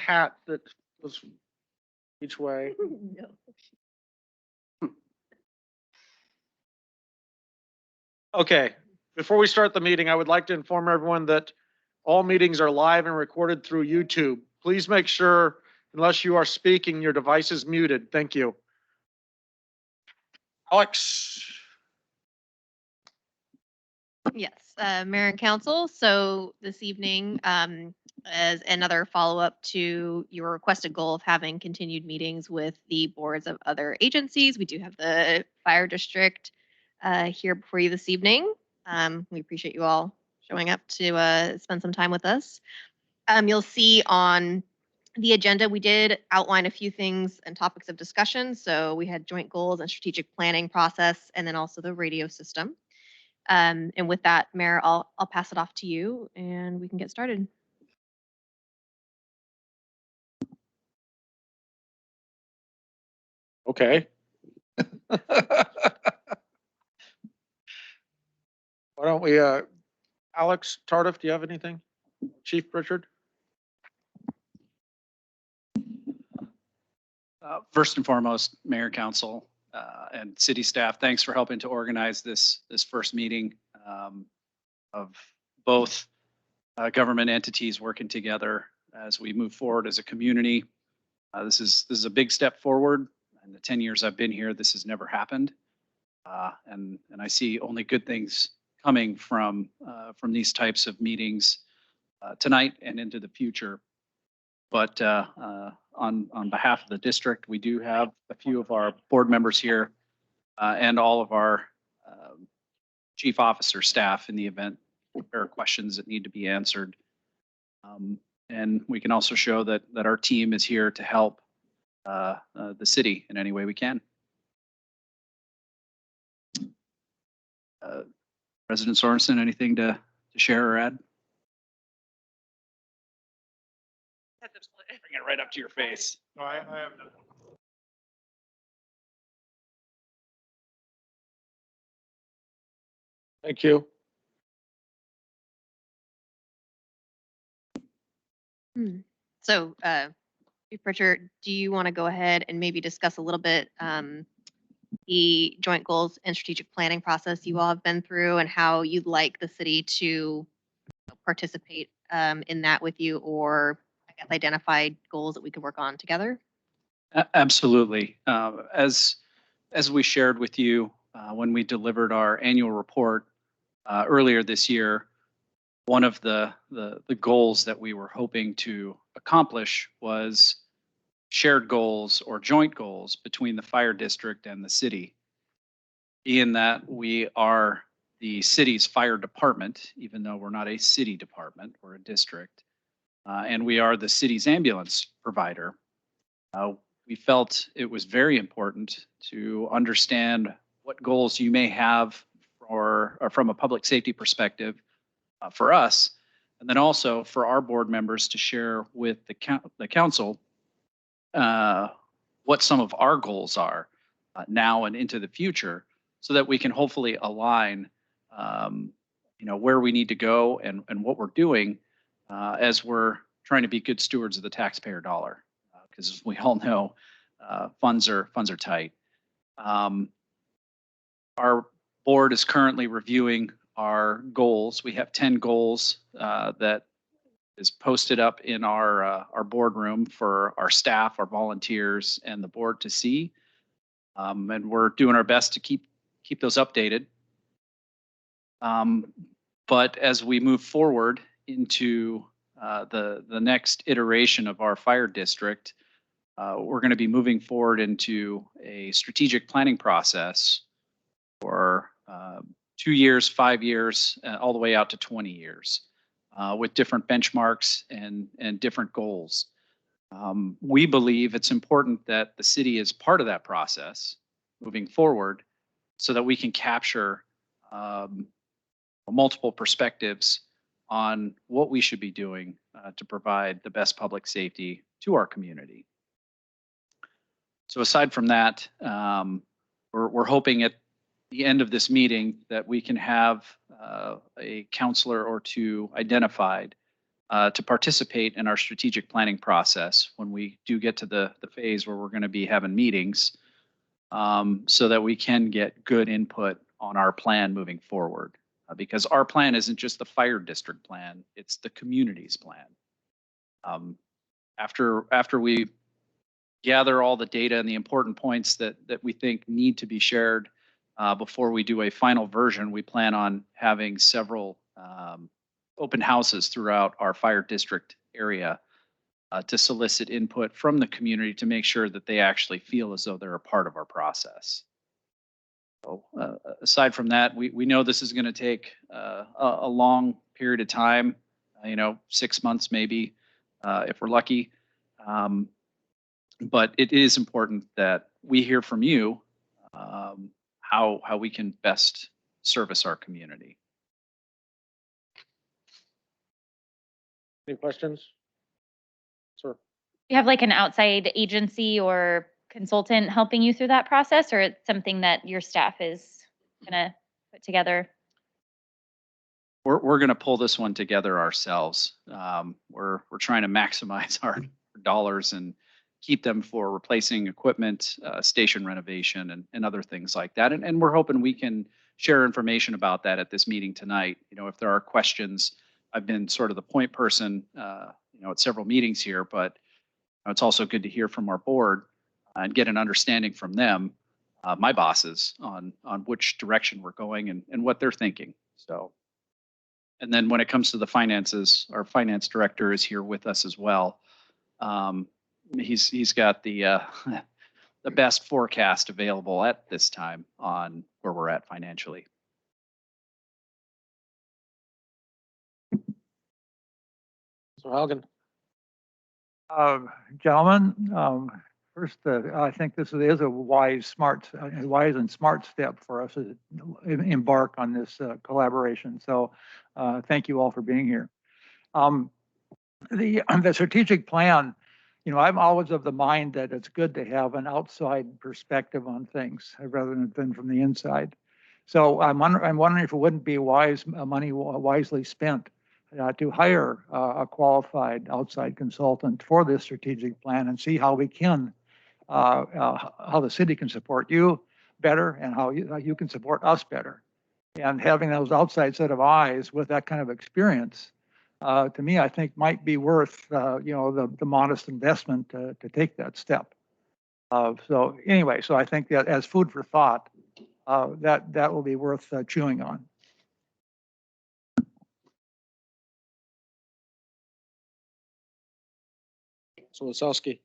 cat that was each way. No. Okay, before we start the meeting, I would like to inform everyone that all meetings are live and recorded through YouTube. Please make sure, unless you are speaking, your device is muted. Thank you. Alex. Yes, Mayor and Council. So this evening, as another follow-up to your requested goal of having continued meetings with the boards of other agencies, we do have the fire district here before you this evening. We appreciate you all showing up to spend some time with us. You'll see on the agenda, we did outline a few things and topics of discussion. So we had joint goals and strategic planning process, and then also the radio system. And with that, Mayor, I'll pass it off to you and we can get started. Okay. Why don't we, Alex Tardif, do you have anything? Chief Richard? First and foremost, Mayor, Council, and city staff, thanks for helping to organize this first meeting of both government entities working together as we move forward as a community. This is a big step forward. In the 10 years I've been here, this has never happened, and I see only good things coming from these types of meetings tonight and into the future. But on behalf of the district, we do have a few of our board members here and all of our chief officer staff in the event there are questions that need to be answered. And we can also show that our team is here to help the city in any way we can. President Sorensen, anything to share or add? Bring it right up to your face. No, I have nothing. Thank you. So, Chief Richard, do you want to go ahead and maybe discuss a little bit the joint goals and strategic planning process you all have been through and how you'd like the city to participate in that with you, or I guess identify goals that we could work on together? Absolutely. As we shared with you when we delivered our annual report earlier this year, one of the goals that we were hoping to accomplish was shared goals or joint goals between the fire district and the city. Being that we are the city's fire department, even though we're not a city department, we're a district, and we are the city's ambulance provider. We felt it was very important to understand what goals you may have or from a public safety perspective for us, and then also for our board members to share with the council what some of our goals are now and into the future, so that we can hopefully align where we need to go and what we're doing as we're trying to be good stewards of the taxpayer dollar, because as we all know, funds are tight. Our board is currently reviewing our goals. We have 10 goals that is posted up in our boardroom for our staff, our volunteers, and the board to see. And we're doing our best to keep those updated. But as we move forward into the next iteration of our fire district, we're going to be moving forward into a strategic planning process for 2 years, 5 years, all the way out to 20 years, with different benchmarks and different goals. We believe it's important that the city is part of that process moving forward, so that we can capture multiple perspectives on what we should be doing to provide the best public safety to our community. So aside from that, we're hoping at the end of this meeting that we can have a counselor or two identified to participate in our strategic planning process when we do get to the phase where we're going to be having meetings, so that we can get good input on our plan moving forward. Because our plan isn't just the fire district plan, it's the community's plan. After we gather all the data and the important points that we think need to be shared before we do a final version, we plan on having several open houses throughout our fire district area to solicit input from the community to make sure that they actually feel as though they're a part of our process. So, aside from that, we know this is going to take a long period of time, 6 months maybe, if we're lucky. But it is important that we hear from you how we can best service our community. Any questions? Sir. You have like an outside agency or consultant helping you through that process, or it's something that your staff is gonna put together? We're going to pull this one together ourselves. We're trying to maximize our dollars and keep them for replacing equipment, station renovation, and other things like that. And we're hoping we can share information about that at this meeting tonight. If there are questions, I've been sort of the point person, at several meetings here, but it's also good to hear from our board and get an understanding from them, my bosses, on which direction we're going and what they're thinking. So, and then when it comes to the finances, our finance director is here with us as well. He's got the the best forecast available at this time on where we're at financially. So Haugen. Gentlemen, first, I think this is a wise and smart step for us to embark on this collaboration. So thank you all for being here. The strategic plan, I'm always of the mind that it's good to have an outside perspective on things rather than from the inside. So I'm wondering if it wouldn't be money wisely spent to hire a qualified outside consultant for this strategic plan and see how we can, how the city can support you better and how you can support us better. And having those outside set of eyes with that kind of experience, to me, I think might be worth, the modest investment to take that step. So anyway, so I think that as food for thought, that will be worth chewing on. So Wasowski.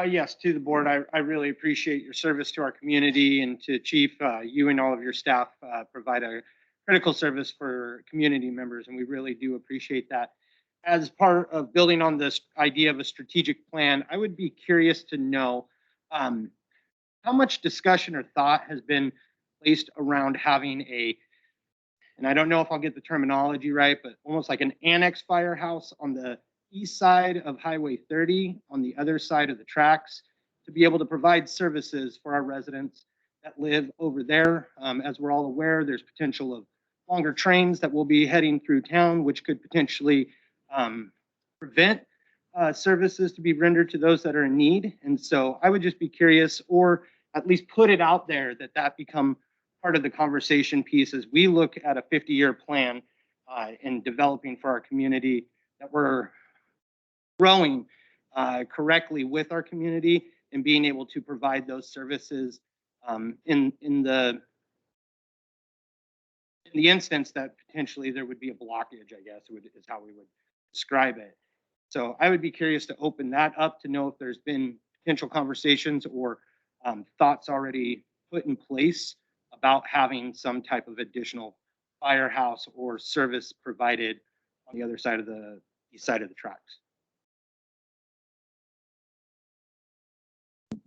Yes, to the board, I really appreciate your service to our community, and to Chief, you and all of your staff provide a critical service for community members, and we really do appreciate that. As part of building on this idea of a strategic plan, I would be curious to know how much discussion or thought has been placed around having and I don't know if I'll get the terminology right, but almost like an annex firehouse on the east side of Highway 30 on the other side of the tracks, to be able to provide services for our residents that live over there. As we're all aware, there's potential of longer trains that will be heading through town, which could potentially prevent services to be rendered to those that are in need. And so I would just be curious, or at least put it out there, that become part of the conversation piece as we look at a 50-year plan in developing for our community, that we're growing correctly with our community and being able to provide those services in the instance that potentially there would be a blockage, I guess is how we would describe it. So I would be curious to open that up to know if there's been potential conversations or thoughts already put in place about having some type of additional firehouse or service provided on the other side of the east side of the tracks.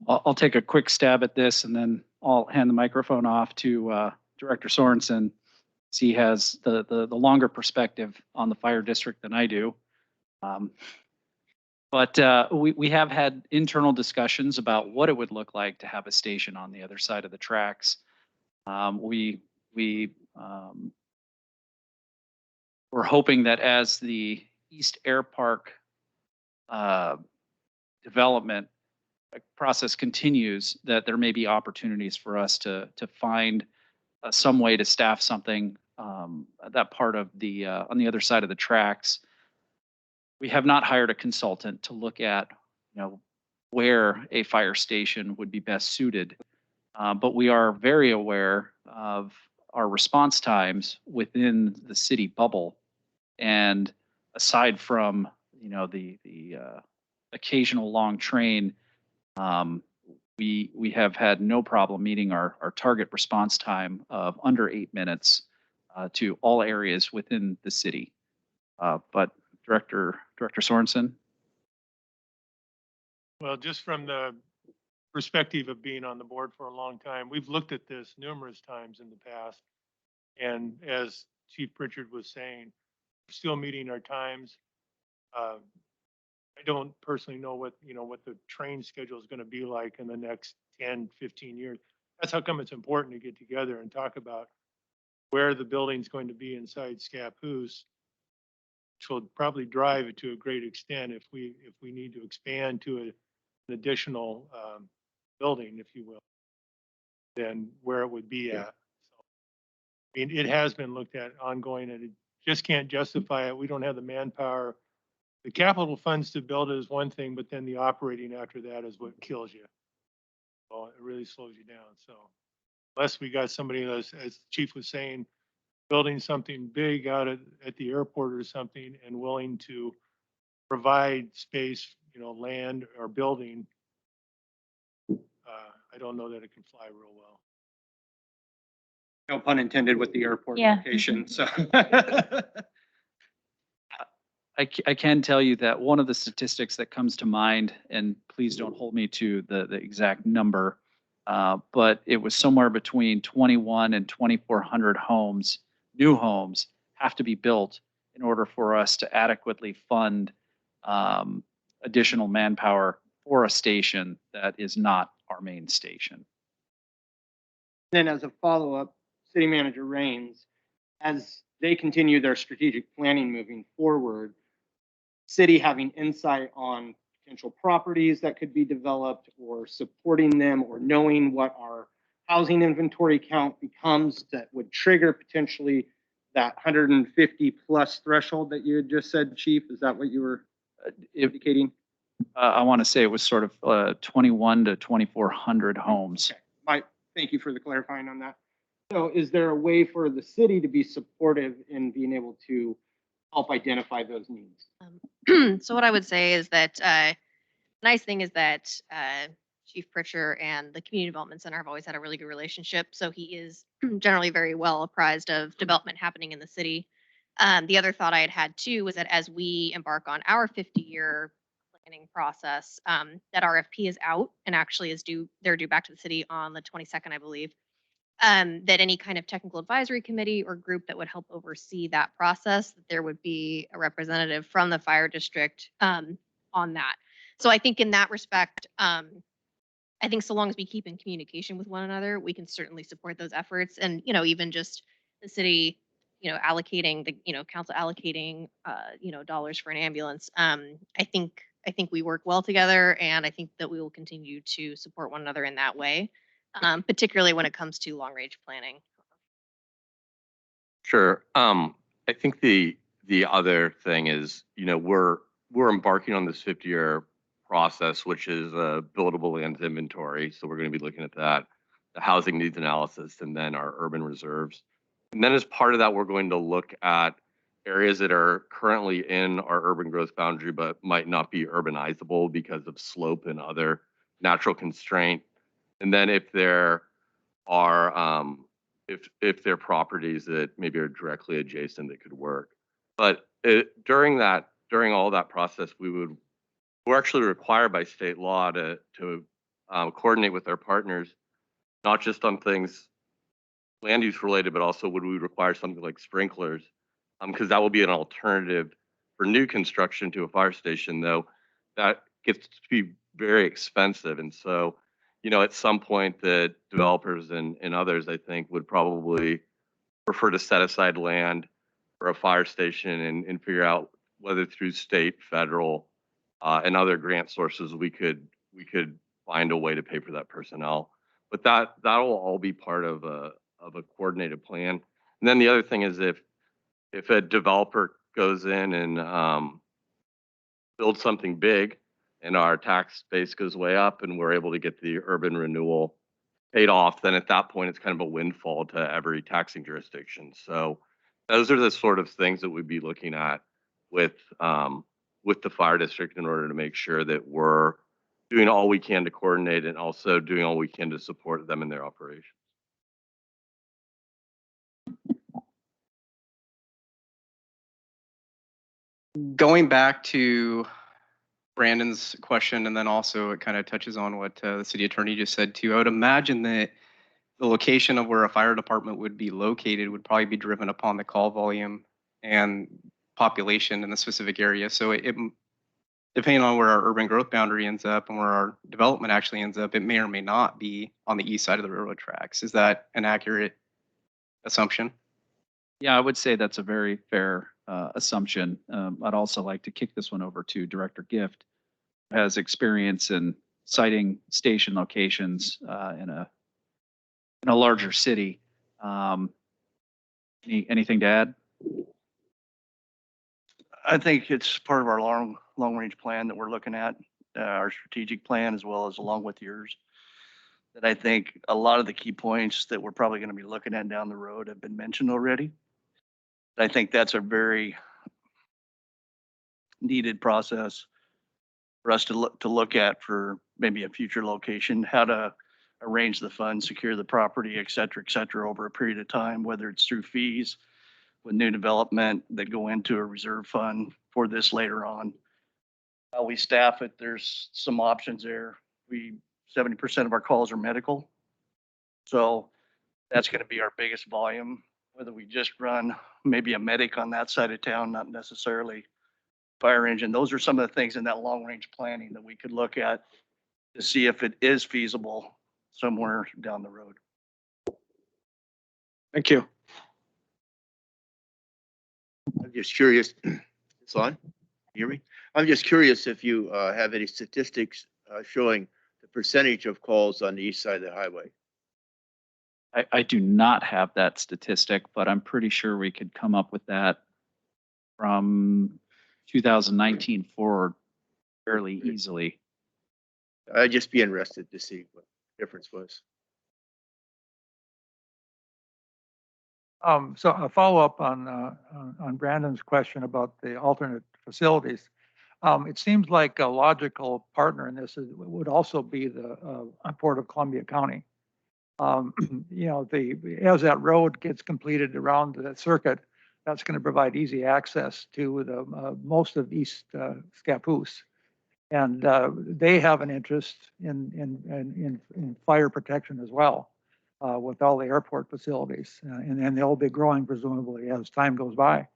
I'll take a quick stab at this, and then I'll hand the microphone off to Director Sorensen. He has the longer perspective on the fire district than I do. But we have had internal discussions about what it would look like to have a station on the other side of the tracks. We we're hoping that as the East Air Park development process continues, that there may be opportunities for us to find some way to staff something that part of the on the other side of the tracks. We have not hired a consultant to look at, where a fire station would be best suited, but we are very aware of our response times within the city bubble, and aside from the occasional long train, we have had no problem meeting our target response time of under 8 minutes to all areas within the city. But Director Sorensen? Well, just from the perspective of being on the board for a long time, we've looked at this numerous times in the past. And as Chief Pritchard was saying, we're still meeting our times. I don't personally know what the train schedule is going to be like in the next 10, 15 years. That's how come it's important to get together and talk about where the building's going to be inside Scappoose, which will probably drive it to a great extent if we need to expand to an additional building, if you will, than where it would be at. So, I mean, it has been looked at ongoing, and it just can't justify it. We don't have the manpower. The capital funds to build it is one thing, but then the operating after that is what kills you. So it really slows you down. So unless we got somebody that's, as the chief was saying, building something big out at the airport or something and willing to provide space, land or building, I don't know that it can fly real well. No pun intended with the airport Yeah. location, so. I can tell you that one of the statistics that comes to mind, and please don't hold me to the exact number, but it was somewhere between 21 and 2,400 homes, new homes, have to be built in order for us to adequately fund additional manpower for a station that is not our main station. Then as a follow-up, City Manager Raines, as they continue their strategic planning moving forward, city having insight on potential properties that could be developed or supporting them or knowing what our housing inventory count becomes that would trigger potentially that 150 plus threshold that you had just said, Chief, is that what you were indicating? I want to say it was sort of 21 to 2,400 homes. Okay. Thank you for the clarifying on that. So is there a way for the city to be supportive in being able to help identify those needs? So what I would say is that nice thing is that Chief Pritchard and the Community Development Center have always had a really good relationship. So he is generally very well apprised of development happening in the city. The other thought I had too was that as we embark on our 50-year planning process, that RFP is out and actually they're due back to the city on the 22nd, I believe. That any kind of technical advisory committee or group that would help oversee that process, that there would be a representative from the fire district on that. So I think in that respect, I think so long as we keep in communication with one another, we can certainly support those efforts. And, even just the city, allocating the, council allocating, dollars for an ambulance. I think we work well together, and I think that we will continue to support one another in that way. Particularly when it comes to long range planning. Sure. I think the other thing is, we're embarking on this 50-year process, which is a buildable land inventory. So we're going to be looking at that, the housing needs analysis, and then our urban reserves. And then as part of that, we're going to look at areas that are currently in our urban growth boundary, but might not be urbanizable because of slope and other natural constraint. And then if there are, if there are properties that maybe are directly adjacent that could work. But during all that process, we're actually required by state law to coordinate with our partners, not just on things land use related, but also would we require something like sprinklers, because that will be an alternative for new construction to a fire station, though that gets to be very expensive. And so, at some point the developers and others, I think, would probably prefer to set aside land for a fire station and figure out whether through state, federal, and other grant sources, we could find a way to pay for that personnel. But that'll all be part of a coordinated plan. And then the other thing is if a developer goes in and builds something big and our tax base goes way up and we're able to get the urban renewal paid off, then at that point it's kind of a windfall to every taxing jurisdiction. So those are the sort of things that we'd be looking at with the fire district in order to make sure that we're doing all we can to coordinate and also doing all we can to support them in their operations. Going back to Brandon's question, and then also it kind of touches on what the city attorney just said too. I would imagine that the location of where a fire department would be located would probably be driven upon the call volume and population in the specific area. So it depending on where our urban growth boundary ends up and where our development actually ends up, it may or may not be on the east side of the railroad tracks. Is that an accurate assumption? Yeah, I would say that's a very fair assumption. I'd also like to kick this one over to Director Gift, who has experience in citing station locations in a larger city. Anything to add? I think it's part of our long-range plan that we're looking at, our strategic plan, as well as along with yours. That I think a lot of the key points that we're probably going to be looking at down the road have been mentioned already. I think that's a very needed process for us to look at for maybe a future location, how to arrange the funds, secure the property, et cetera, over a period of time, whether it's through fees with new development that go into a reserve fund for this later on. How we staff it, there's some options there. 70% of our calls are medical. So that's going to be our biggest volume, whether we just run maybe a medic on that side of town, not necessarily fire engine. Those are some of the things in that long range planning that we could look at to see if it is feasible somewhere down the road. Thank you. I'm just curious, it's on, hear me? I'm just curious if you have any statistics showing the percentage of calls on the east side of the highway. I do not have that statistic, but I'm pretty sure we could come up with that from 2019 forward fairly easily. I'd just be interested to see what the difference was. So a follow-up on Brandon's question about the alternate facilities. It seems like a logical partner in this would also be the Port of Columbia County. You know, as that road gets completed around the circuit, that's going to provide easy access to the most of East Scappoose. And they have an interest in fire protection as well. With all the airport facilities, and they'll be growing presumably as time goes by.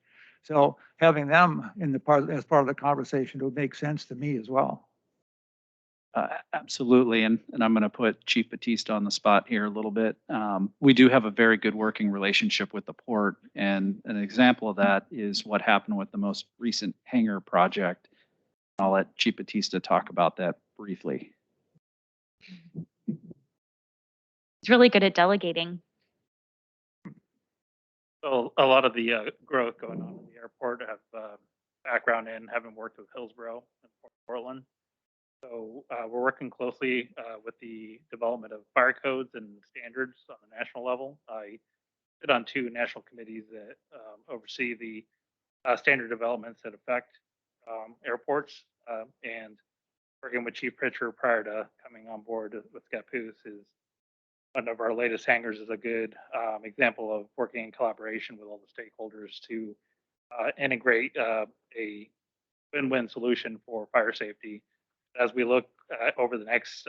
So having them as part of the conversation would make sense to me as well. Absolutely, and I'm going to put Chief Batista on the spot here a little bit. We do have a very good working relationship with the port, and an example of that is what happened with the most recent hangar project. I'll let Chief Batista talk about that briefly. It's really good at delegating. So a lot of the growth going on in the airport have background in having worked with Hillsborough and Portland. So we're working closely with the development of fire codes and standards on the national level. I sit on 2 national committees that oversee the standard developments that affect airports, and working with Chief Pritchard prior to coming on board with Scappoose is one of our latest hangars is a good example of working in collaboration with all the stakeholders to integrate a win-win solution for fire safety. As we look over the next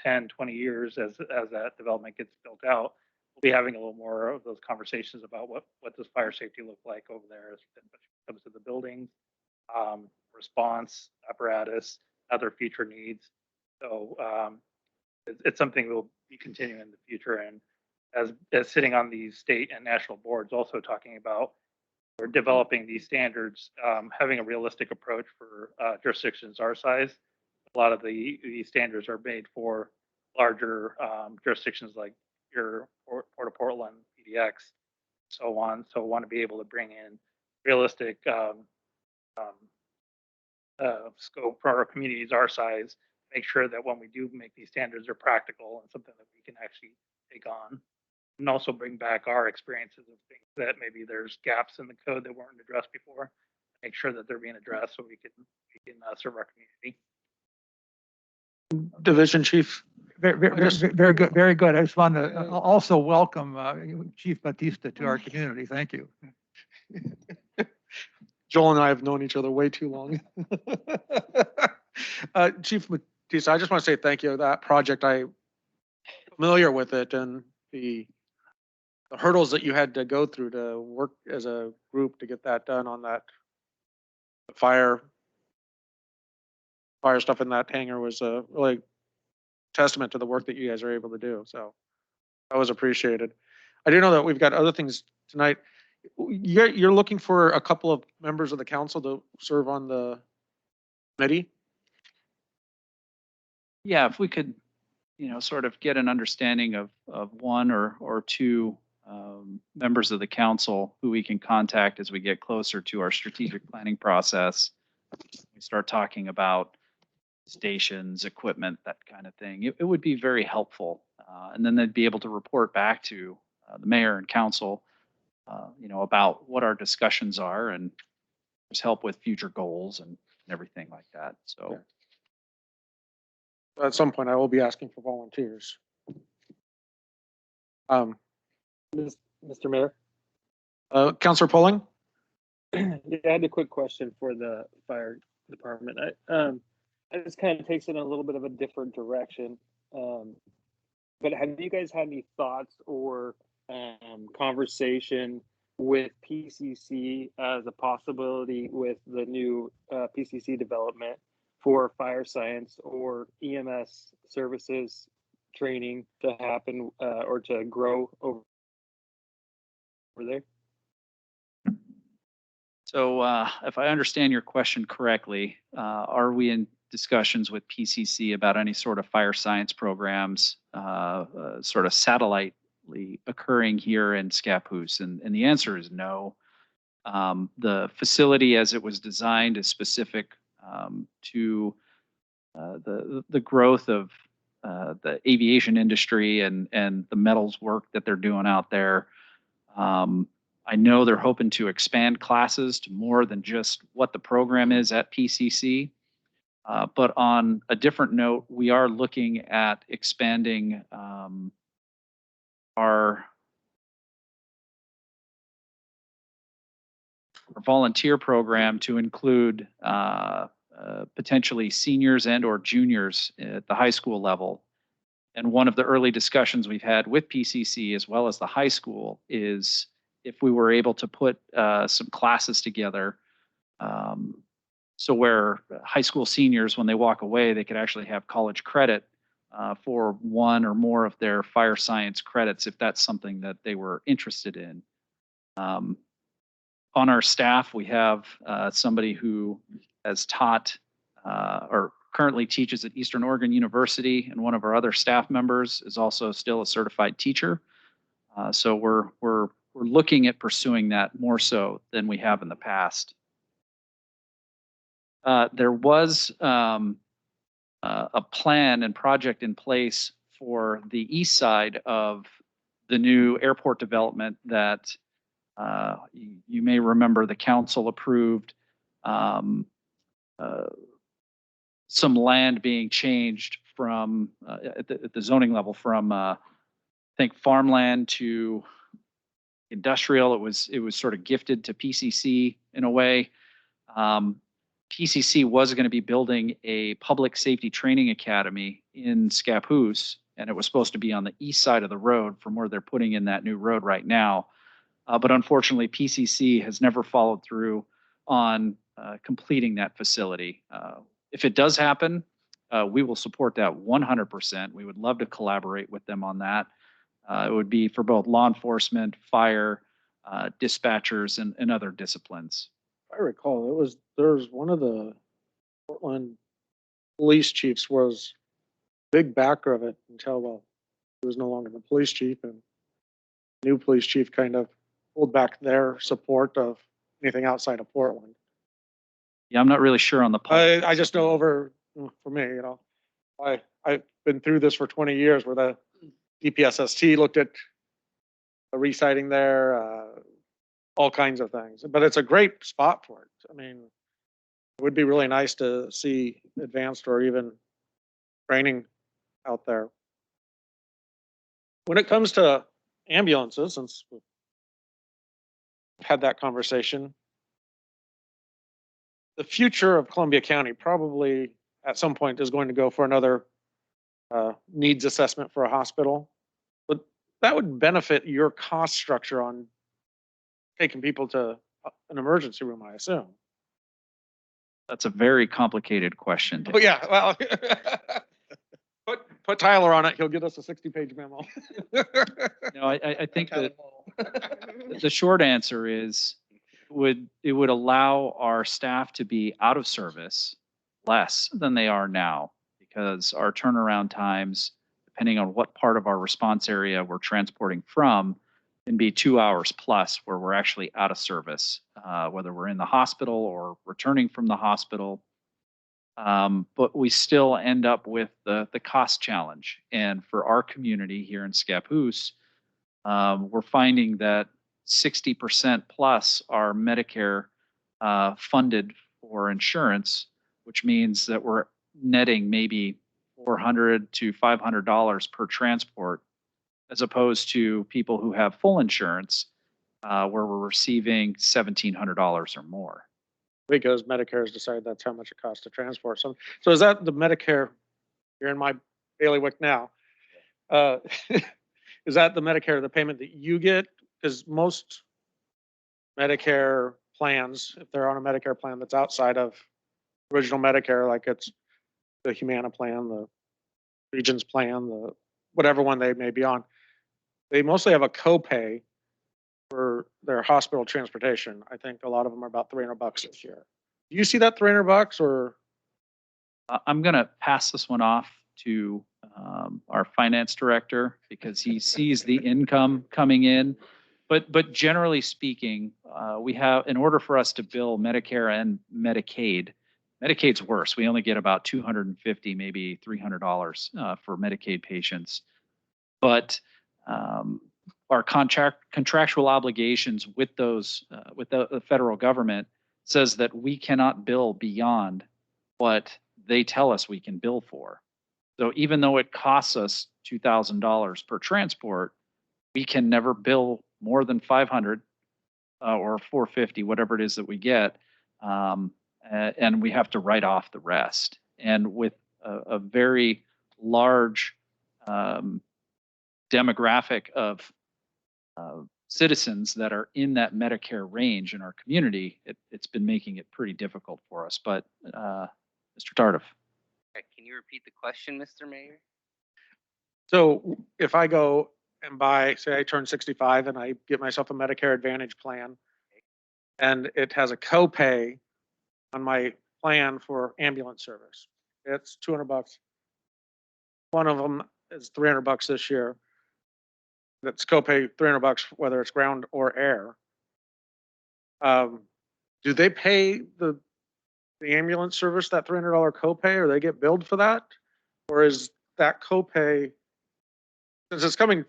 10, 20 years, as that development gets built out, we'll be having a little more of those conversations about what does fire safety look like over there as it comes to the buildings, response apparatus, other future needs. So it's something we'll be continuing in the future, and as sitting on these state and national boards, also talking about we're developing these standards, having a realistic approach for jurisdictions our size. A lot of these standards are made for larger jurisdictions like your Port of Portland, PDX, so on. So want to be able to bring in realistic scope for our communities our size, make sure that when we do make these standards are practical and something that we can actually take on. And also bring back our experiences of things that maybe there's gaps in the code that weren't addressed before. Make sure that they're being addressed so we can serve our community. Division Chief. Very good, very good. I just want to also welcome Chief Batista to our community. Thank you. Joel and I have known each other way too long. Chief Batista, I just want to say thank you. That project, I'm familiar with it, and the hurdles that you had to go through to work as a group to get that done on that fire stuff in that hangar was a really testament to the work that you guys are able to do. So that was appreciated. I do know that we've got other things tonight. You're looking for a couple of members of the council to serve on the committee? Yeah, if we could, sort of get an understanding of one or two members of the council who we can contact as we get closer to our strategic planning process. We start talking about stations, equipment, that kind of thing. It would be very helpful. And then they'd be able to report back to the mayor and council, about what our discussions are and just help with future goals and everything like that. So at some point I will be asking for volunteers. Mr. Mayor, Councilor Polling? I had a quick question for the fire department. This kind of takes it in a little bit of a different direction. But have you guys had any thoughts or conversation with PCC as a possibility with the new PCC development for fire science or EMS services training to happen or to grow over there? So if I understand your question correctly, are we in discussions with PCC about any sort of fire science programs, sort of satellitely occurring here in Scappoose? And the answer is no. The facility as it was designed is specific to the growth of the aviation industry and the metals work that they're doing out there. I know they're hoping to expand classes to more than just what the program is at PCC. But on a different note, we are looking at expanding our volunteer program to include potentially seniors and or juniors at the high school level. And one of the early discussions we've had with PCC as well as the high school is if we were able to put some classes together so where high school seniors, when they walk away, they could actually have college credit for one or more of their fire science credits if that's something that they were interested in. On our staff, we have somebody who has taught or currently teaches at Eastern Oregon University, and one of our other staff members is also still a certified teacher. So we're looking at pursuing that more so than we have in the past. There was a plan and project in place for the east side of the new airport development that you may remember the council approved some land being changed from at the zoning level from I think farmland to industrial. It was sort of gifted to PCC in a way. PCC was going to be building a public safety training academy in Scappoose, and it was supposed to be on the east side of the road from where they're putting in that new road right now. But unfortunately, PCC has never followed through on completing that facility. If it does happen, we will support that 100%. We would love to collaborate with them on that. It would be for both law enforcement, fire, dispatchers and other disciplines. If I recall, there's one of the Portland police chiefs was big backer of it until, well, he was no longer the police chief, and new police chief kind of pulled back their support of anything outside of Portland. Yeah, I'm not really sure on the. I just know for me, I've been through this for 20 years where the DPSST looked at the resiting there, all kinds of things, but it's a great spot for it. I mean, it would be really nice to see advanced or even training out there. When it comes to ambulances, since we've had that conversation, the future of Columbia County probably at some point is going to go for another needs assessment for a hospital. But that would benefit your cost structure on taking people to an emergency room, I assume. That's a very complicated question. Oh, yeah, well, put Tyler on it, he'll get us a 60-page memo. No, I think that the short answer is it would allow our staff to be out of service less than they are now, because our turnaround times, depending on what part of our response area we're transporting from, can be 2 hours plus where we're actually out of service, whether we're in the hospital or returning from the hospital. But we still end up with the cost challenge. And for our community here in Scappoose, we're finding that 60% plus are Medicare funded for insurance, which means that we're netting maybe $400 to $500 per transport, as opposed to people who have full insurance, where we're receiving $1,700 or more. Because Medicare has decided that's how much it costs to transport. So is that the Medicare, you're in my bailiwick now, is that the Medicare, the payment that you get? Because most Medicare plans, if they're on a Medicare plan that's outside of original Medicare, like it's the Humana plan, the Regions plan, the whatever one they may be on, they mostly have a copay for their hospital transportation. I think a lot of them are about $300 this year. Do you see that $300 or? I'm going to pass this one off to our finance director, because he sees the income coming in. But generally speaking, we have, in order for us to bill Medicare and Medicaid, Medicaid's worse. We only get about $250, maybe $300 for Medicaid patients. But our contractual obligations with those with the federal government says that we cannot bill beyond what they tell us we can bill for. So even though it costs us $2,000 per transport, we can never bill more than $500 or $450, whatever it is that we get, and we have to write off the rest. And with a very large demographic of citizens that are in that Medicare range in our community, it's been making it pretty difficult for us. But Mr. Tardif. Can you repeat the question, Mr. Mayor? So if I go and buy, say I turn 65 and I get myself a Medicare Advantage plan, and it has a copay on my plan for ambulance service, it's $200. One of them is $300 this year. That's copay $300, whether it's ground or air. Do they pay the ambulance service that $300 copay, or they get billed for that? Or is that copay, since it's coming,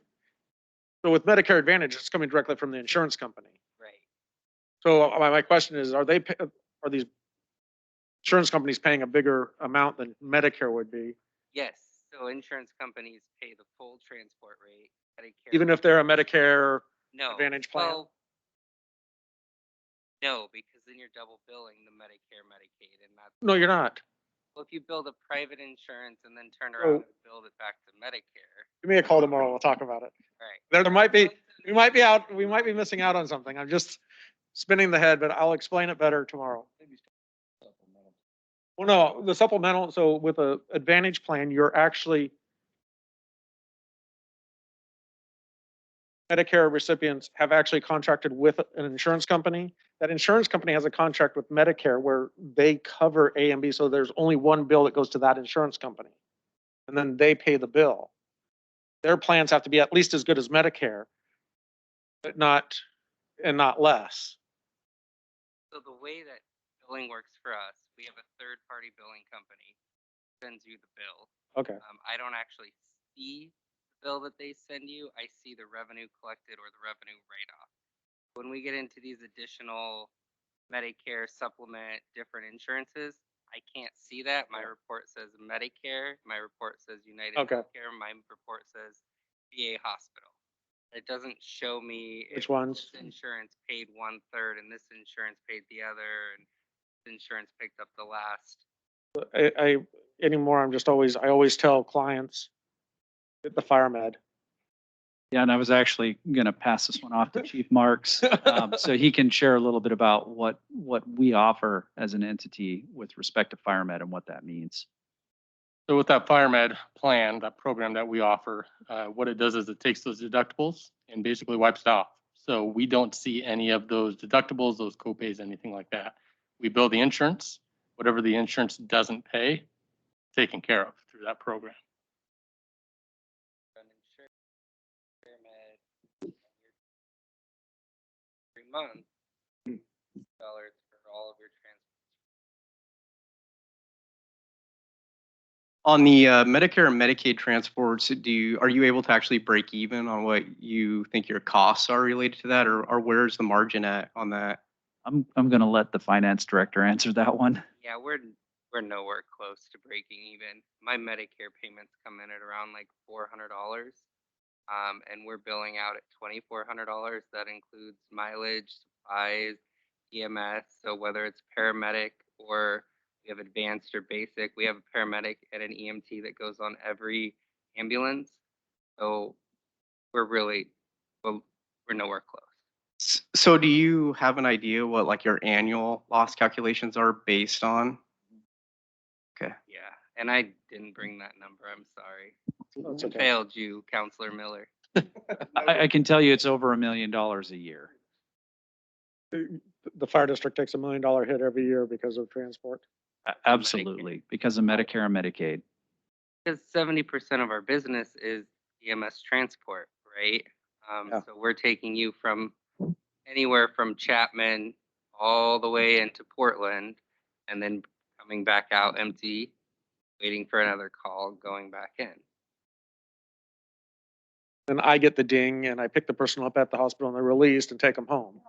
so with Medicare Advantage, it's coming directly from the insurance company. Right. So my question is, are these insurance companies paying a bigger amount than Medicare would be? Yes. So insurance companies pay the full transport rate. Medicare, Even if they're a Medicare no. Advantage plan? Well, no, because then you're double billing the Medicare, Medicaid, and not. No, you're not. Well, if you build a private insurance and then turn around and build it back to Medicare. Give me a call tomorrow. We'll talk about it. Right. There might be, we might be missing out on something. I'm just spinning the head, but I'll explain it better tomorrow. Well, no, the supplemental, so with a Advantage plan, you're actually Medicare recipients have actually contracted with an insurance company. That insurance company has a contract with Medicare where they cover A and B, so there's only one bill that goes to that insurance company. And then they pay the bill. Their plans have to be at least as good as Medicare, but not less. So the way that billing works for us, we have a third-party billing company sends you the bill. Okay. I don't actually see the bill that they send you. I see the revenue collected or the revenue write-off. When we get into these additional Medicare supplement, different insurances, I can't see that. My report says Medicare, my report says United Okay. Healthcare, my report says VA Hospital. It doesn't show me Which if ones? this insurance paid 1/3 and this insurance paid the other, and this insurance picked up the last. I anymore, I always tell clients, get the fire med. Yeah, and I was actually going to pass this one off to Chief Marks, so he can share a little bit about what we offer as an entity with respect to FireMed and what that means. So with that FireMed plan, that program that we offer, what it does is it takes those deductibles and basically wipes it off. So we don't see any of those deductibles, those copays, anything like that. We bill the insurance, whatever the insurance doesn't pay, taken care of through that program. Every month, dollars for all of your transports. On the Medicare and Medicaid transports, are you able to actually break even on what you think your costs are related to that, or where's the margin at on that? I'm going to let the finance director answer that one. Yeah, we're nowhere close to breaking even. My Medicare payments come in at around like $400. And we're billing out at $2,400. That includes mileage, supplies, EMS. So whether it's paramedic or we have advanced or basic, we have a paramedic and an EMT that goes on every ambulance. So we're nowhere close. So do you have an idea what like your annual loss calculations are based on? Okay. Yeah, and I didn't bring that number. I'm sorry. That's I okay. failed you, Counselor Miller. I can tell you it's over $1 million a year. The fire district takes $1 million hit every year because of transport. Absolutely, because of Medicare and Medicaid. Because 70% of our business is EMS transport, right? Yeah. So we're taking you from anywhere from Chapman all the way into Portland and then coming back out empty, waiting for another call, going back in. And I get the ding and I pick the person up at the hospital and they're released and take them home.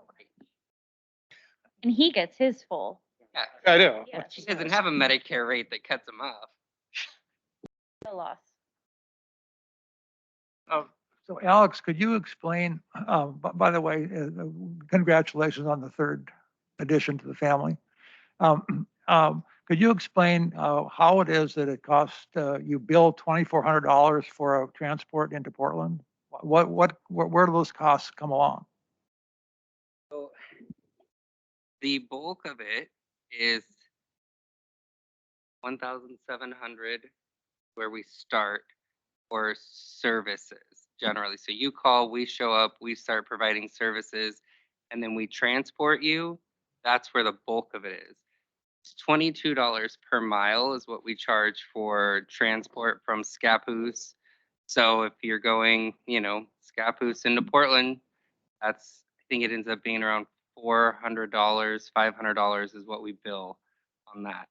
And he gets his full. Yeah, I do. Yeah. he doesn't have a Medicare rate that cuts him off. The loss. So Alex, could you explain, by the way, congratulations on the third addition to the family. Could you explain how it is that it costs, you bill $2,400 for a transport into Portland? Where do those costs come along? So the bulk of it is 1,700 where we start for services generally. So you call, we show up, we start providing services, and then we transport you. That's where the bulk of it is. It's $22 per mile is what we charge for transport from Scappoose. So if you're going, Scappoose into Portland, I think it ends up being around $400, $500 is what we bill on that.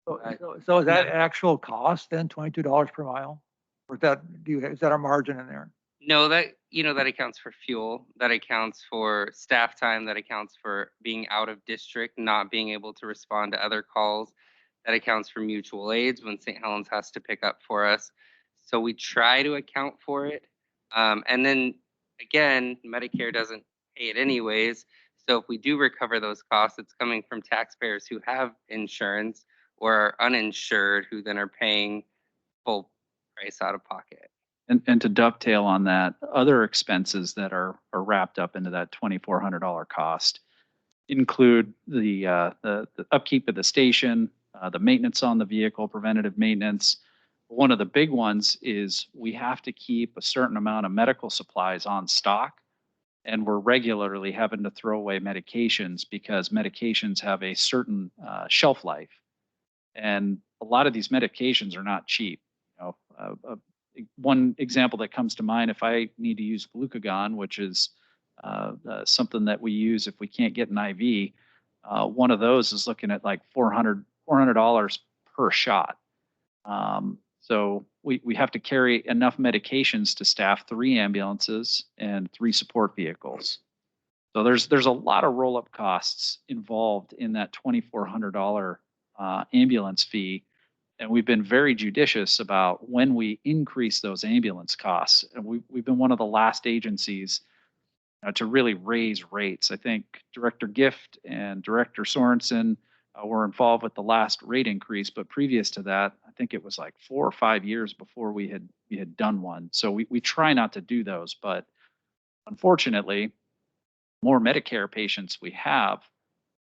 So is that actual cost then, $22 per mile? Or is that a margin in there? No, that accounts for fuel, that accounts for staff time, that accounts for being out of district, not being able to respond to other calls, that accounts for mutual aids when St. Helens has to pick up for us. So we try to account for it. And then again, Medicare doesn't pay it anyways. So if we do recover those costs, it's coming from taxpayers who have insurance or are uninsured who then are paying full price out of pocket. And to dovetail on that, other expenses that are wrapped up into that $2,400 cost include the upkeep of the station, the maintenance on the vehicle, preventative maintenance, One of the big ones is we have to keep a certain amount of medical supplies on stock. And we're regularly having to throw away medications because medications have a certain shelf life. And a lot of these medications are not cheap. You know, one example that comes to mind, if I need to use glucagon, which is something that we use if we can't get an IV, one of those is looking at like $400 per shot. So we have to carry enough medications to staff 3 ambulances and 3 support vehicles. So there's a lot of roll-up costs involved in that $2,400 ambulance fee. And we've been very judicious about when we increase those ambulance costs. And we've been one of the last agencies to really raise rates. I think Director Gift and Director Sorensen were involved with the last rate increase, but previous to that, I think it was like 4 or 5 years before we had done one. So we try not to do those, but unfortunately, more Medicare patients we have,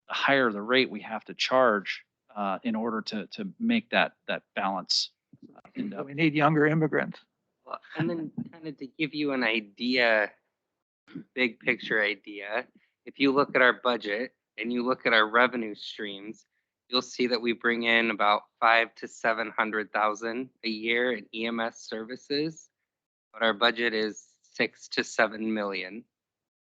the higher the rate we have to charge in order to make that balance. We need younger immigrants. Well, and then kind of to give you an idea, big picture idea, if you look at our budget and you look at our revenue streams, you'll see that we bring in about 500,000 to 700,000 a year in EMS services, but our budget is 6 to 7 million.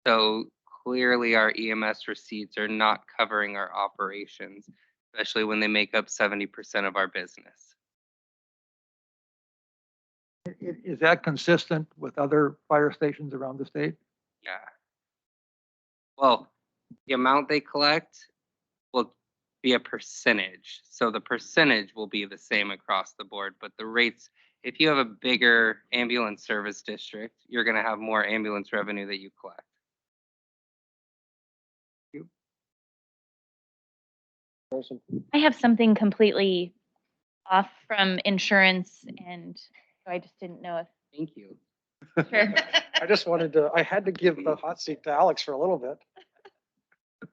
So clearly our EMS receipts are not covering our operations, especially when they make up 70% of our business. Is that consistent with other fire stations around the state? Yeah. Well, the amount they collect will be a percentage. So the percentage will be the same across the board, but the rates, if you have a bigger ambulance service district, you're going to have more ambulance revenue that you collect. I have something completely off from insurance, and so I just didn't know if. Thank you. Sure. I just wanted to, I had to give the hot seat to Alex for a little bit.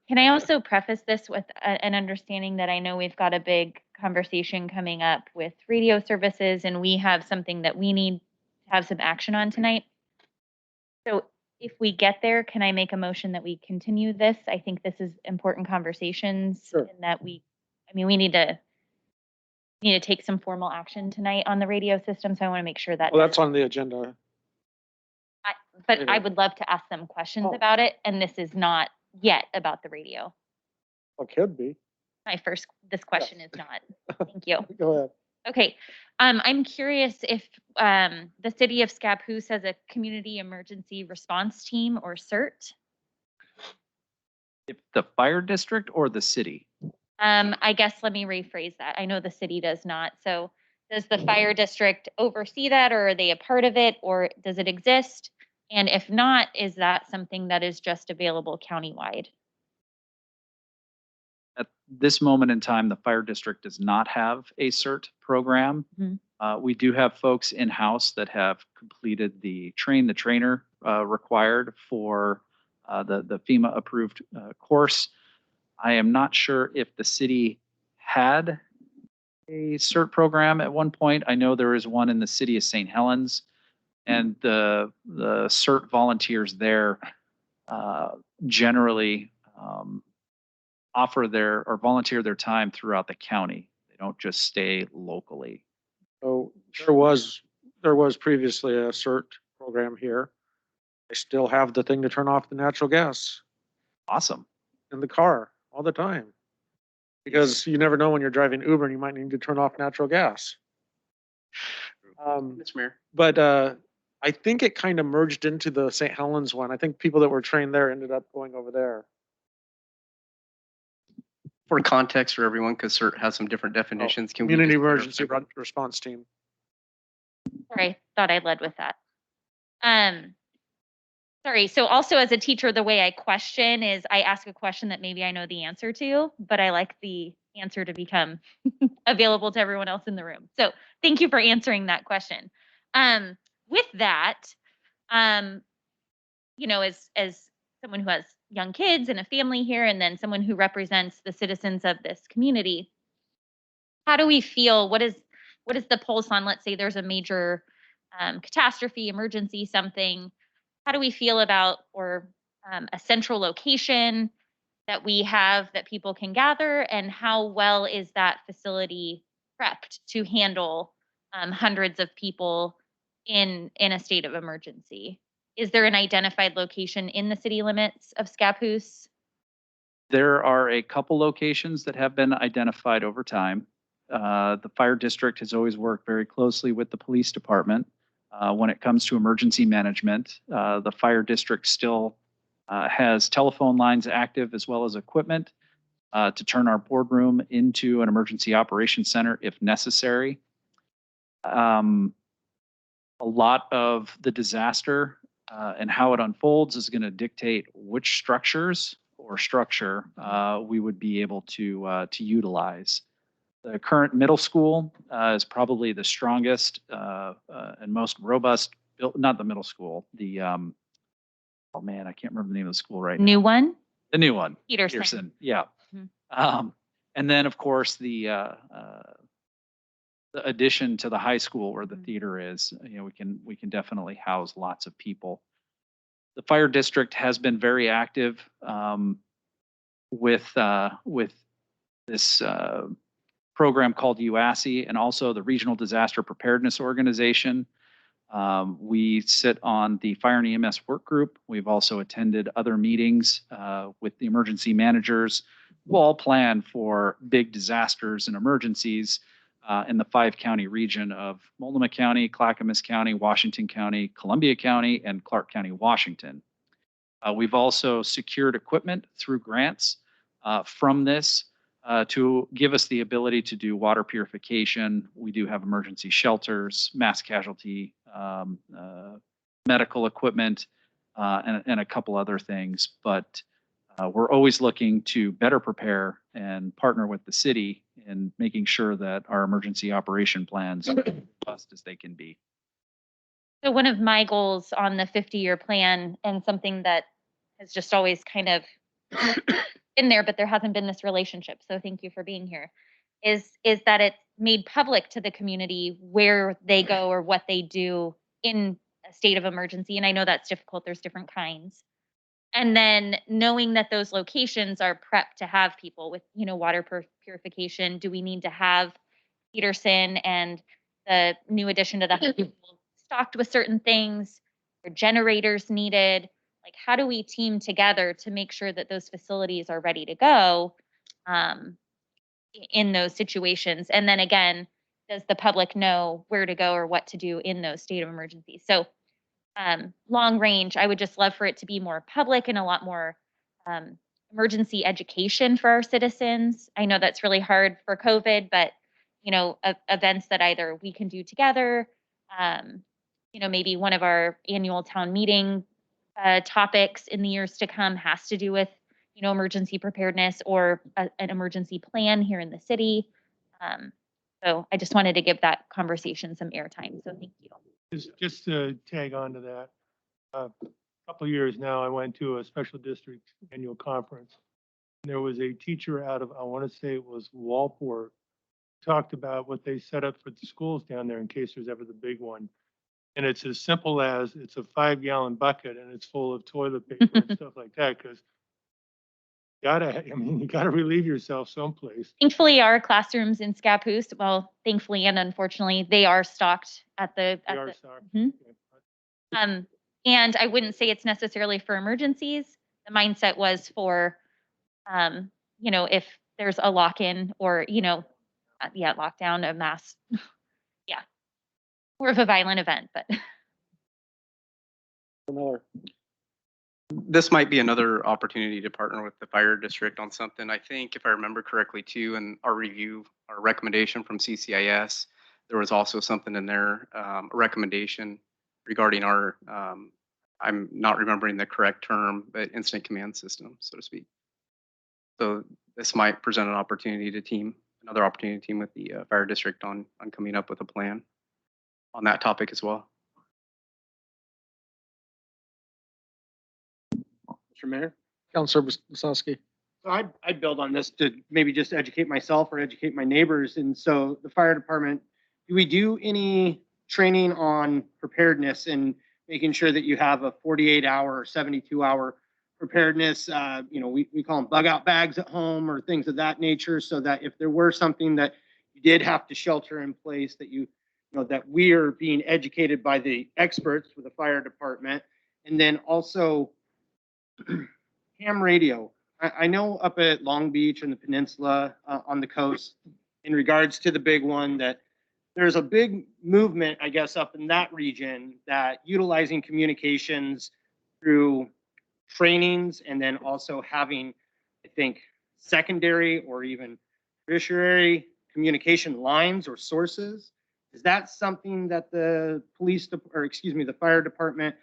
Can I also preface this with an understanding that I know we've got a big conversation coming up with radio services, and we have something that we need to have some action on tonight. So if we get there, can I make a motion that we continue this? I think this is important conversations. Sure. And that we need to take some formal action tonight on the radio system. So I want to make sure that. Well, that's on the agenda. But I would love to ask them questions about it. And this is not yet about the radio. It could be. This question is not. Thank you. Go ahead. Okay. I'm curious if the city of Scappoose has a community emergency response team or CERT. If the fire district or the city? I guess let me rephrase that. I know the city does not. So does the fire district oversee that, or are they a part of it, or does it exist? And if not, is that something that is just available countywide? At this moment in time, the fire district does not have a CERT program. Mhm. We do have folks in-house that have completed the train the trainer required for the FEMA approved course. I am not sure if the city had a CERT program at one point. I know there is one in the city of St. Helens, and the CERT volunteers there generally volunteer their time throughout the county. They don't just stay locally. So there was previously a CERT program here. I still have the thing to turn off the natural gas Awesome. in the car all the time. Because you never know when you're driving Uber and you might need to turn off natural gas. Mr. Mayor. But I think it kind of merged into the St. Helens one. I think people that were trained there ended up going over there. For context for everyone, because CERT has some different definitions. Can we Community just Emergency clarify? Response Team. Sorry, thought I led with that. Sorry, so also as a teacher, the way I question is I ask a question that maybe I know the answer to, but I like the answer to become available to everyone else in the room. So thank you for answering that question. With that, you know, as someone who has young kids and a family here, and then someone who represents the citizens of this community, how do we feel? What is what is the pulse on, let's say there's a major catastrophe, emergency, something. How do we feel about, or a central location that we have that people can gather, and how well is that facility prepped to handle hundreds of people in a state of emergency? Is there an identified location in the city limits of Scappoose? There are a couple locations that have been identified over time. The fire district has always worked very closely with the police department. When it comes to emergency management, the fire district still has telephone lines active as well as equipment to turn our boardroom into an emergency operations center if necessary. A lot of the disaster and how it unfolds is going to dictate which structures or structure we would be able to utilize. The current middle school is probably the strongest and most robust, not the middle school, the, oh man, I can't remember the name of the school right now. New one? The new one. Peterson. Yeah. Mhm. And then of course the addition to the high school where the theater is, you know, we can definitely house lots of people. The fire district has been very active with this program called UASI and also the Regional Disaster Preparedness Organization. We sit on the Fire and EMS work group. We've also attended other meetings with the emergency managers who all plan for big disasters and emergencies in the 5-county region of Multnomah County, Clackamas County, Washington County, Columbia County, and Clark County, Washington. We've also secured equipment through grants from this to give us the ability to do water purification. We do have emergency shelters, mass casualty, medical equipment, and a couple other things. But we're always looking to better prepare and partner with the city in making sure that our emergency operation plans are as robust as they can be. So one of my goals on the 50-year plan, and something that has just always kind of been there, but there hasn't been this relationship, so thank you for being here, is that it's made public to the community where they go or what they do in a state of emergency. And I know that's difficult, there's different kinds. And then knowing that those locations are prepped to have people with, you know, water purification. Do we need to have Peterson and the new addition to the hospital stocked with certain things? Are generators needed? Like, how do we team together to make sure that those facilities are ready to go in those situations? And then again, does the public know where to go or what to do in those state of emergencies? So long range, I would just love for it to be more public and a lot more emergency education for our citizens. I know that's really hard for COVID, but you know, events that either we can do together, you know, maybe one of our annual town meeting topics in the years to come has to do with, you know, emergency preparedness or an emergency plan here in the city. So I just wanted to give that conversation some airtime. So thank you. Just to tag on to that, a couple of years now, I went to a special district annual conference. And there was a teacher out of, I want to say it was Walport, talked about what they set up for the schools down there in case there's ever the big one. And it's as simple as it's a 5-gallon bucket and it's full of toilet paper and stuff like that. Because you gotta relieve yourself someplace. Thankfully, our classrooms in Scappoose, well, thankfully and unfortunately, they are stocked at the. They are stocked. And I wouldn't say it's necessarily for emergencies. The mindset was for, you know, if there's a lock-in or, you know, lockdown, a mass, more of a violent event, but. This might be another opportunity to partner with the fire district on something. I think if I remember correctly too, in our review, our recommendation from CCIS, there was also something in there, a recommendation regarding our, I'm not remembering the correct term, but incident command system, so to speak. So this might present an opportunity to team, another opportunity to team with the fire district on coming up with a plan on that topic as well. Mr. Mayor? Counselor Wasowski. So I'd build on this to maybe just educate myself or educate my neighbors. And so the fire department do we do any training on preparedness and making sure that you have a 48-hour or 72-hour preparedness? We call them bug out bags at home or things of that nature, so that if there were something that you did have to shelter in place, that that we are being educated by the experts with the fire department. And then also ham radio. I know up at Long Beach and the peninsula on the coast, in regards to the big one, that there's a big movement, I guess, up in that region that utilizing communications through trainings and then also having, I think, secondary or even tertiary communication lines or sources. Is that something that the the fire department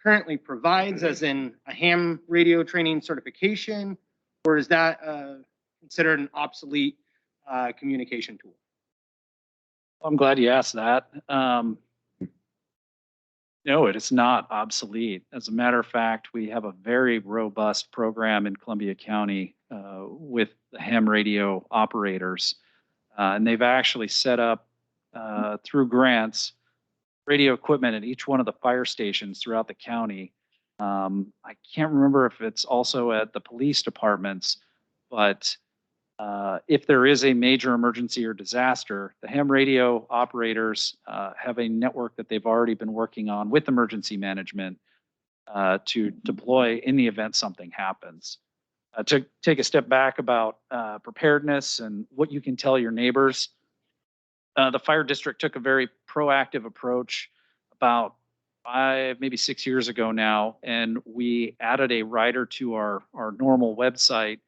currently provides, as in a ham radio training certification, or is that considered an obsolete communication tool? I'm glad you asked that. No, it is not obsolete. As a matter of fact, we have a very robust program in Columbia County with the ham radio operators. And they've actually set up through grants radio equipment at each one of the fire stations throughout the county. I can't remember if it's also at the police departments, but if there is a major emergency or disaster, the ham radio operators have a network that they've already been working on with emergency management to deploy in the event something happens. To take a step back about preparedness and what you can tell your neighbors, the fire district took a very proactive approach about 5, maybe 6 years ago now, and we added a rider to our normal website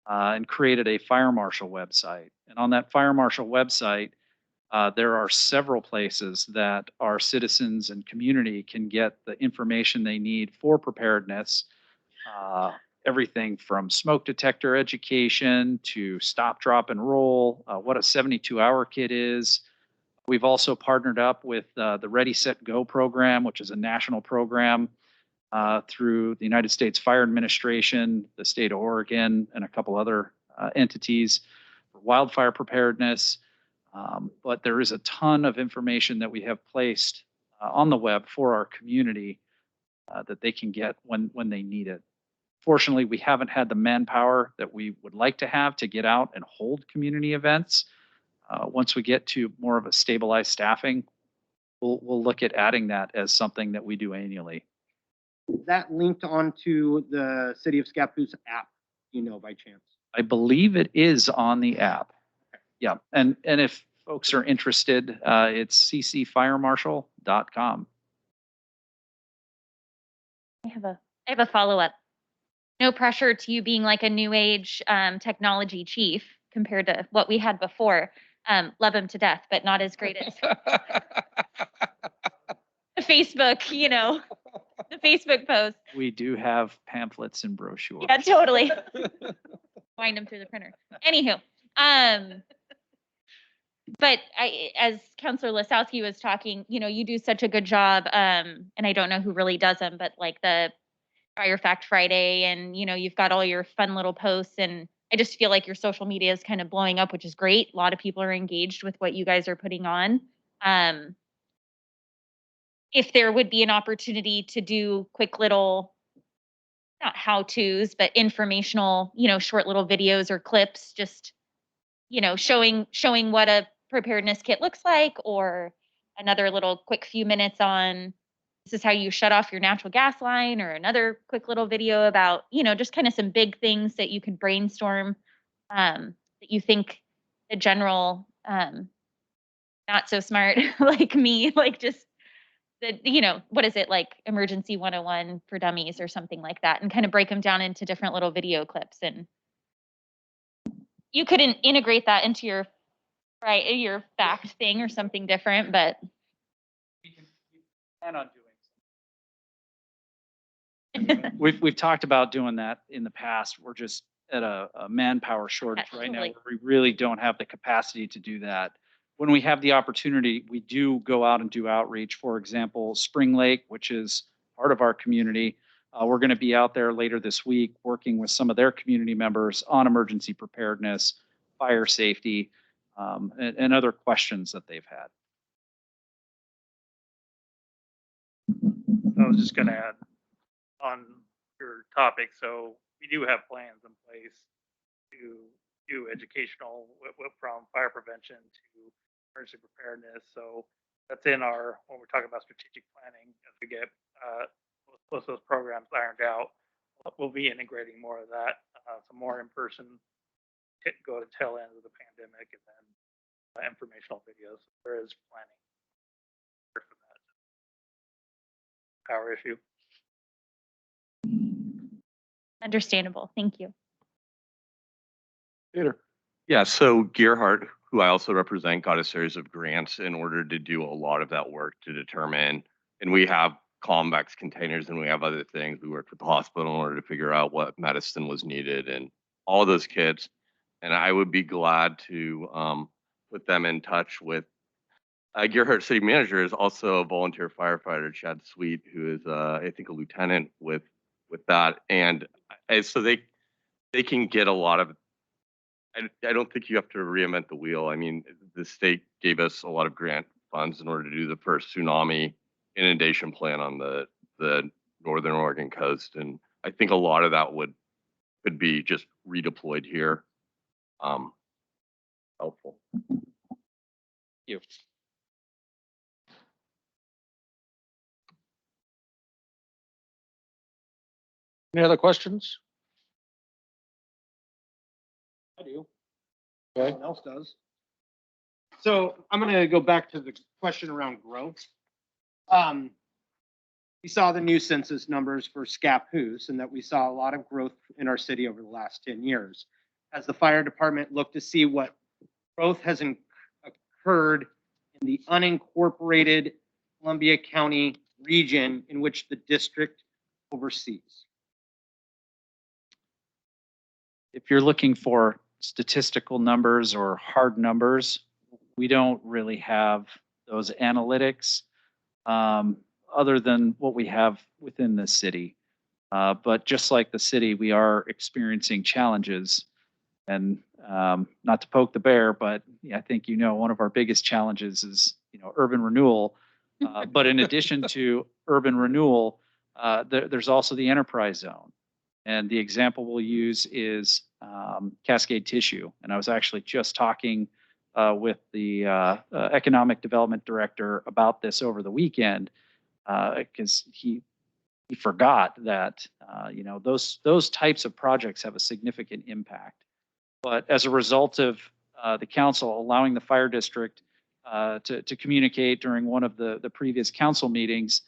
and created a fire marshal website. And on that fire marshal website, there are several places that our citizens and community can get the information they need for preparedness. Everything from smoke detector education to stop, drop, and roll, what a 72-hour kit is. We've also partnered up with the Ready, Set, Go program, which is a national program through the United States Fire Administration, the state of Oregon, and a couple other entities for wildfire preparedness. But there is a ton of information that we have placed on the web for our community that they can get when they need it. Fortunately, we haven't had the manpower that we would like to have to get out and hold community events. Once we get to more of a stabilized staffing, we'll look at adding that as something that we do annually. Is that linked onto the City of Scappoose app, by chance? I believe it is on the app. Yeah, and if folks are interested, it's ccfiremarshal.com. I have a follow-up. No pressure to you being like a new age technology chief compared to what we had before. Love him to death, but not as great as Facebook, the Facebook post. We do have pamphlets and brochures. Yeah, totally. Wind them through the printer. Anywho, but as Councilor Lasowski was talking, you do such a good job, and I don't know who really does them, but like the Fire Fact Friday, and you've got all your fun little posts, and I just feel like your social media is kind of blowing up, which is great. A lot of people are engaged with what you guys are putting on. If there would be an opportunity to do quick little, not how-tos, but informational, short little videos or clips, just, showing what a preparedness kit looks like, or another little quick few minutes on this is how you shut off your natural gas line, or another quick little video about, just kind of some big things that you could brainstorm that you think the general not so smart like me, like just the, what is it, like emergency 101 for dummies or something like that, and kind of break them down into different little video clips. And you couldn't integrate that into your fact thing or something different, but we plan on doing. We've talked about doing that in the past. We're just at a manpower shortage right now. We really don't have the capacity to do that. When we have the opportunity, we do go out and do outreach. For example, Spring Lake, which is part of our community, we're going to be out there later this week working with some of their community members on emergency preparedness, fire safety. and other questions that they've had. I was just gonna add on your topic, so we do have plans in place to do educational from fire prevention to emergency preparedness. So that's in our, when we're talking about strategic planning, as we get most of those programs ironed out, we'll be integrating more of that, some more in person, go to tail end of the pandemic, and then informational videos. There is planning for that power issue. Understandable. Thank you. Peter. Yeah, so Gearhart, who I also represent, got a series of grants in order to do a lot of that work to determine, and we have convex containers and we have other things. We worked with the hospital in order to figure out what medicine was needed and all those kits. And I would be glad to put them in touch with Gearhart City Manager is also a volunteer firefighter, Chad Sweet, who is I think a lieutenant with that, and so they can get a lot of. I don't think you have to reinvent the wheel. I mean, the state gave us a lot of grant funds in order to do the first tsunami inundation plan on the northern Oregon coast, and I think a lot of that could be just redeployed here. Helpful. Thank you. Any other questions? I do. Okay. Someone else does. So I'm gonna go back to the question around growth. We saw the new census numbers for Scappoose and that we saw a lot of growth in our city over the last 10 years. As the fire department looked to see what growth has occurred in the unincorporated Columbia County region in which the district oversees. If you're looking for statistical numbers or hard numbers, we don't really have those analytics other than what we have within the city. But just like the city, we are experiencing challenges. And not to poke the bear, but I think one of our biggest challenges is urban renewal. But in addition to urban renewal, there's also the enterprise zone. And the example we'll use is Cascade Tissue. And I was actually just talking with the economic development director about this over the weekend because he forgot that those types of projects have a significant impact. But as a result of the council allowing the fire district to communicate during one of the previous council meetings,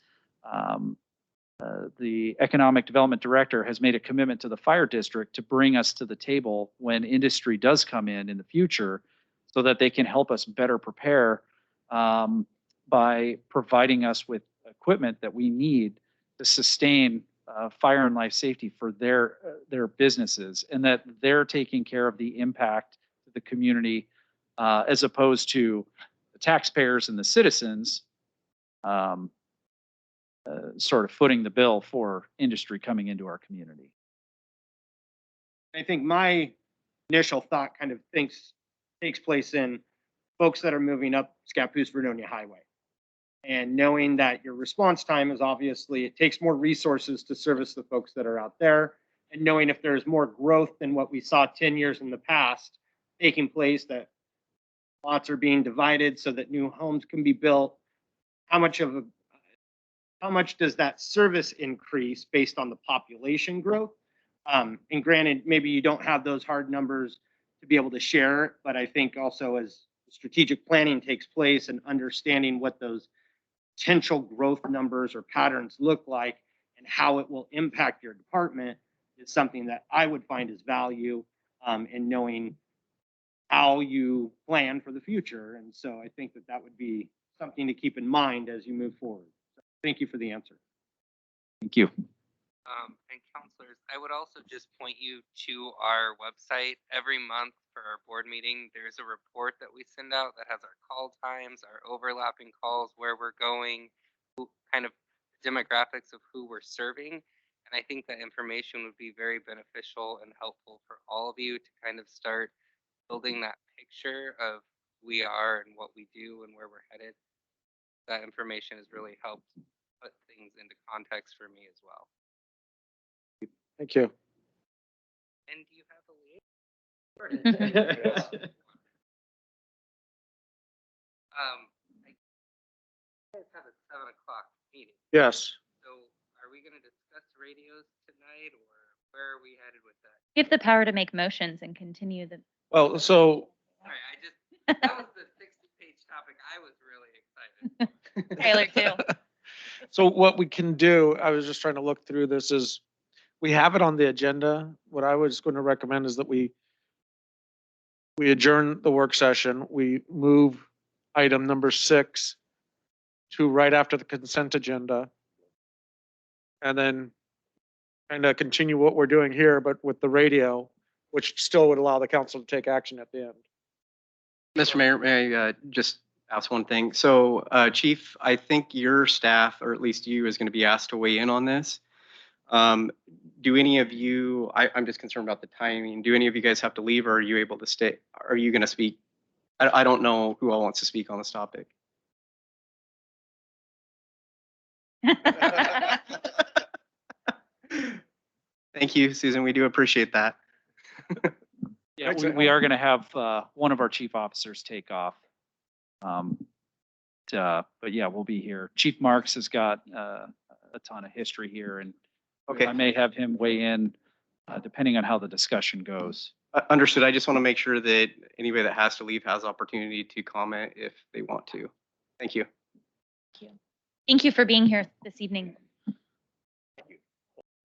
the economic development director has made a commitment to the fire district to bring us to the table when industry does come in the future so that they can help us better prepare by providing us with equipment that we need to sustain fire and life safety for their businesses, and that they're taking care of the impact to the community as opposed to the taxpayers and the citizens sort of footing the bill for industry coming into our community. I think my initial thought kind of takes place in folks that are moving up Scappoose-Vernonia Highway. And knowing that your response time is obviously, it takes more resources to service the folks that are out there. And knowing if there's more growth than what we saw 10 years in the past taking place, that lots are being divided so that new homes can be built, how much does that service increase based on the population growth? And granted, maybe you don't have those hard numbers to be able to share, but I think also as strategic planning takes place and understanding what those potential growth numbers or patterns look like and how it will impact your department is something that I would find as value in knowing how you plan for the future. And so I think that would be something to keep in mind as you move forward. So thank you for the answer. Thank you. And counselors, I would also just point you to our website. Every month for our board meeting, there's a report that we send out that has our call times, our overlapping calls, where we're going, kind of demographics of who we're serving. And I think that information would be very beneficial and helpful for all of you to kind of start building that picture of we are and what we do and where we're headed. That information has really helped put things into context for me as well. Thank you. And do you have a liaison? I guys have a 7 o'clock meeting. Yes. So are we gonna discuss radios tonight or where are we headed with that? You have the power to make motions and continue the. Well, so Sorry, that was the 60-page topic. I was really excited. Tyler too. So what we can do, I was just trying to look through this, is we have it on the agenda. What I was going to recommend is that we adjourn the work session. We move item number 6 to right after the consent agenda. And then kind of continue what we're doing here, but with the radio, which still would allow the council to take action at the end. Mr. Mayor, may I just ask one thing? So, Chief, I think your staff, or at least you, is going to be asked to weigh in on this. Do any of you, I'm just concerned about the timing. Do any of you guys have to leave or are you able to stay? Are you going to speak? I don't know who all wants to speak on this topic. Thank you, Susan. We do appreciate that. Yeah, we are going to have one of our chief officers take off. But yeah, we'll be here. Chief Marks has got a ton of history here, and Okay. I may have him weigh in depending on how the discussion goes. Understood. I just want to make sure that anybody that has to leave has opportunity to comment if they want to. Thank you. Thank you for being here this evening.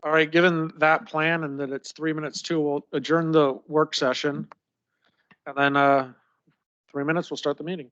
All right, given that plan and that it's 3 minutes to, we'll adjourn the work session. And then 3 minutes, we'll start the meeting.